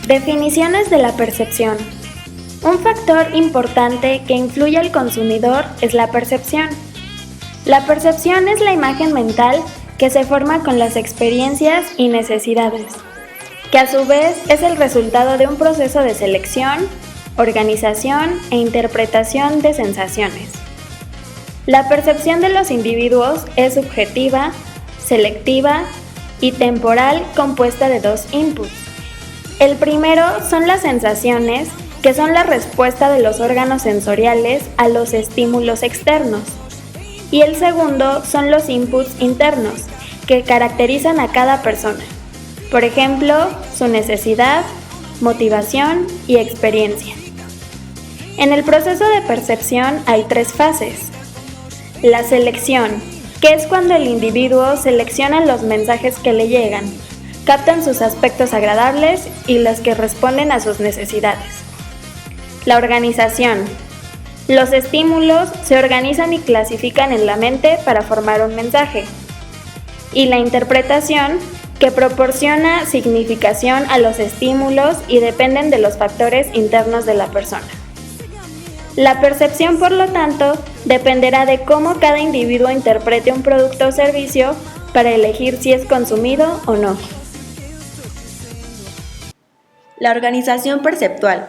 Definiciones de la percepción. Un factor importante que influye al consumidor es la percepción. La percepción es la imagen mental que se forma con las experiencias y necesidades, que a su vez es el resultado de un proceso de selección, organización e interpretación de sensaciones. La percepción de los individuos es subjetiva, selectiva y temporal, compuesta de dos inputs. El primero son las sensaciones, que son la respuesta de los órganos sensoriales a los estímulos externos. Y el segundo son los inputs internos, que caracterizan a cada persona. Por ejemplo, su necesidad, motivación y experiencia. En el proceso de percepción hay tres fases. La selección, que es cuando el individuo selecciona los mensajes que le llegan, captan sus aspectos agradables y los que responden a sus necesidades. La organización. Los estímulos se organizan y clasifican en la mente para formar un mensaje. Y la interpretación, que proporciona significación a los estímulos y dependen de los factores internos de la persona. La percepción, por lo tanto, dependerá de cómo cada individuo interprete un producto o servicio para elegir si es consumido o no. La organización perceptual.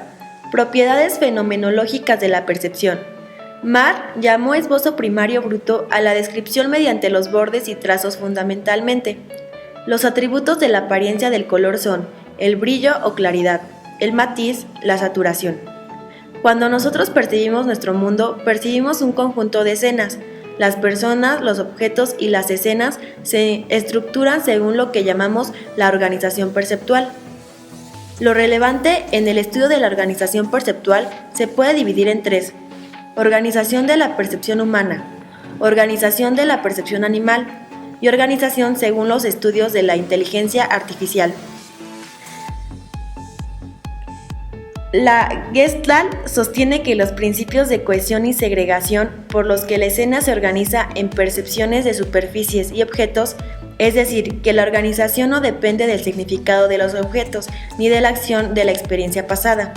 Propiedades fenomenológicas de la percepción. Marr llamó esbozo primario bruto a la descripción mediante los bordes y trazos fundamentalmente. Los atributos de la apariencia del color son el brillo o claridad, el matiz, la saturación. Cuando nosotros percibimos nuestro mundo, percibimos un conjunto de escenas. Las personas, los objetos y las escenas se estructuran según lo que llamamos la organización perceptual. Lo relevante en el estudio de la organización perceptual se puede dividir en tres: organización de la percepción humana, organización de la percepción animal y organización según los estudios de la inteligencia artificial. La Gestalt sostiene que los principios de cohesión y segregación por los que la escena se organiza en percepciones de superficies y objetos, es decir, que la organización no depende del significado de los objetos ni de la acción de la experiencia pasada.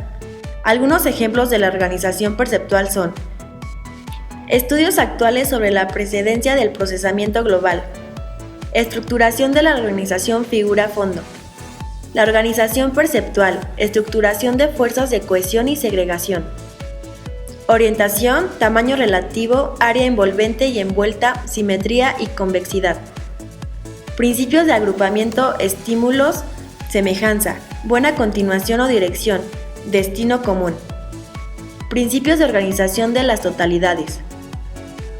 Algunos ejemplos de la organización perceptual son: estudios actuales sobre la precedencia del procesamiento global, estructuración de la organización figura-fondo, la organización perceptual, estructuración de fuerzas de cohesión y segregación, orientación, tamaño relativo, área envolvente y envuelta, simetría y convexidad. Principios de agrupamiento, estímulos, semejanza, buena continuación o dirección, destino común. Principios de organización de las totalidades.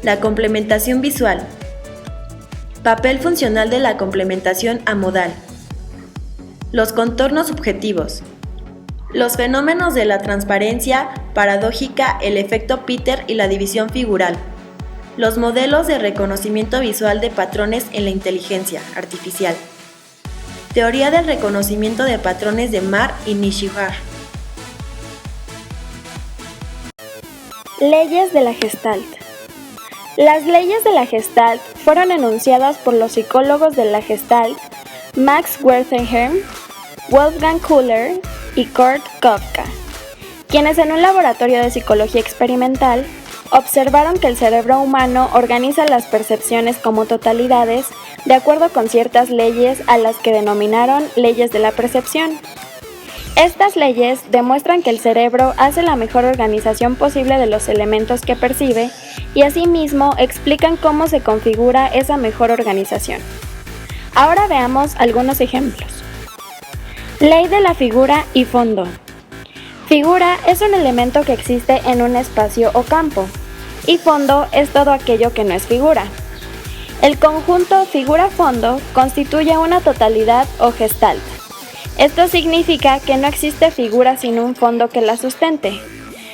La complementación visual. Papel funcional de la complementación amodal. Los contornos subjetivos. Los fenómenos de la transparencia paradójica, el efecto Peter y la división figural. Los modelos de reconocimiento visual de patrones en la inteligencia artificial. Teoría del reconocimiento de patrones de Marr y Nishihara. Leyes de la Gestalt. Las leyes de la Gestalt fueron enunciadas por los psicólogos de la Gestalt Max Wertheimer, Wolfgang Köhler y Kurt Koepka, quienes en un laboratorio de psicología experimental observaron que el cerebro humano organiza las percepciones como totalidades de acuerdo con ciertas leyes a las que denominaron leyes de la percepción. Estas leyes demuestran que el cerebro hace la mejor organización posible de los elementos que percibe y asimismo explican cómo se configura esa mejor organización. Ahora veamos algunos ejemplos. Ley de la figura y fondo. Figura es un elemento que existe en un espacio o campo, y fondo es todo aquello que no es figura. El conjunto figura-fondo constituye una totalidad o gestalt. Esto significa que no existe figura sin un fondo que la sustente.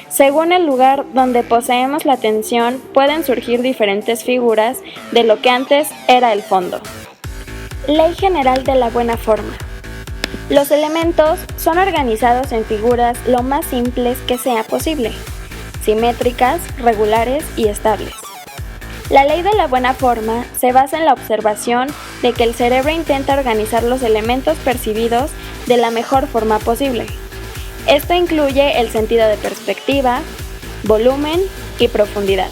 Según el lugar donde poseemos la atención, pueden surgir diferentes figuras de lo que antes era el fondo. Ley general de la buena forma. Los elementos son organizados en figuras lo más simples que sea posible, simétricas, regulares y estables. La ley de la buena forma se basa en la observación de que el cerebro intenta organizar los elementos percibidos de la mejor forma posible. Esto incluye el sentido de perspectiva, volumen y profundidad.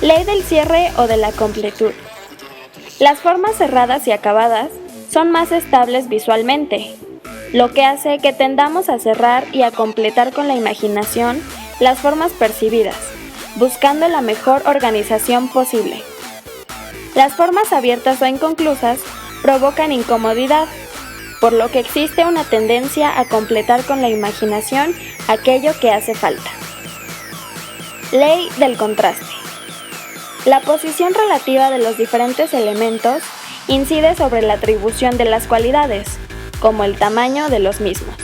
Ley del cierre o de la completud. Las formas cerradas y acabadas son más estables visualmente, lo que hace que tendamos a cerrar y a completar con la imaginación las formas percibidas, buscando la mejor organización posible. Las formas abiertas o inconclusas provocan incomodidad, por lo que existe una tendencia a completar con la imaginación aquello que hace falta. Ley del contraste. La posición relativa de los diferentes elementos incide sobre la atribución de las cualidades, como el tamaño de los mismos.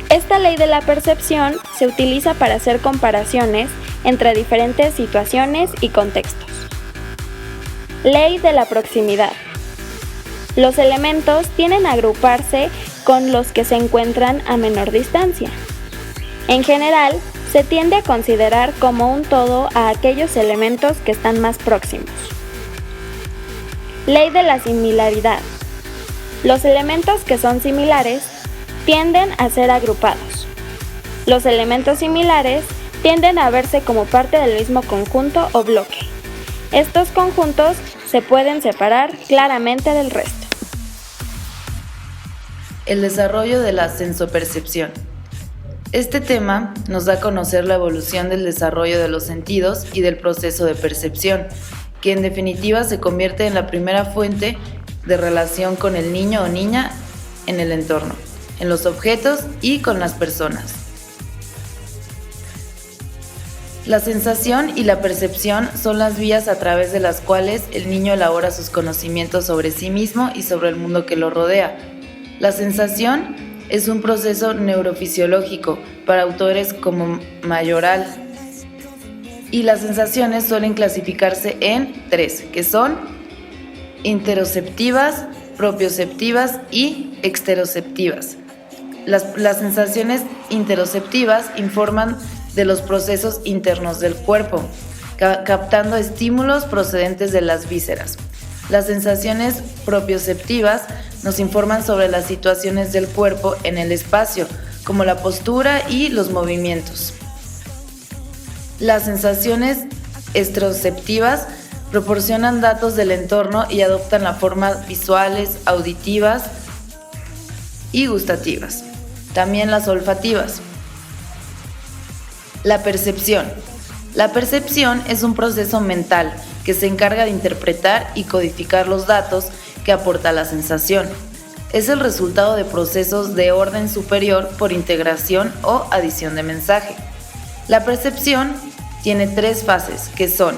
Esta ley de la percepción se utiliza para hacer comparaciones entre diferentes situaciones y contextos. Ley de la proximidad. Los elementos tienden a agruparse con los que se encuentran a menor distancia. En general, se tiende a considerar como un todo a aquellos elementos que están más próximos. Ley de la similaridad. Los elementos que son similares tienden a ser agrupados. Los elementos similares tienden a verse como parte del mismo conjunto o bloque. Estos conjuntos se pueden separar claramente del resto. El desarrollo de la sensopercepción. Este tema nos da a conocer la evolución del desarrollo de los sentidos y del proceso de percepción, que en definitiva se convierte en la primera fuente de relación con el niño o niña en el entorno, en los objetos y con las personas. La sensación y la percepción son las vías a través de las cuales el niño elabora sus conocimientos sobre sí mismo y sobre el mundo que lo rodea. La sensación es un proceso neurofisiológico para autores como Mayoral, y las sensaciones suelen clasificarse en 3, que son interoceptivas, propioceptivas y exteroceptivas. Las sensaciones interoceptivas informan de los procesos internos del cuerpo, captando estímulos procedentes de las vísceras. Las sensaciones propioceptivas nos informan sobre las situaciones del cuerpo en el espacio, como la postura y los movimientos. Las sensaciones exteroceptivas proporcionan datos del entorno y adoptan la forma visuales, auditivas y gustativas. También las olfativas. La percepción. La percepción es un proceso mental que se encarga de interpretar y codificar los datos que aporta la sensación. Es el resultado de procesos de orden superior por integración o adición de mensaje. La percepción tiene 3 fases, que son: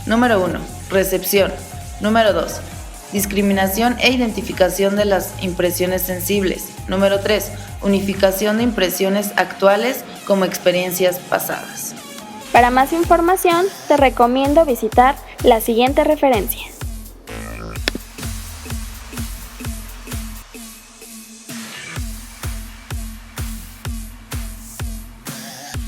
número 1, recepción; número 2, discriminación e identificación de las impresiones sensibles; número 3, unificación de impresiones actuales como experiencias pasadas. Para más información, te recomiendo visitar la siguiente referencia.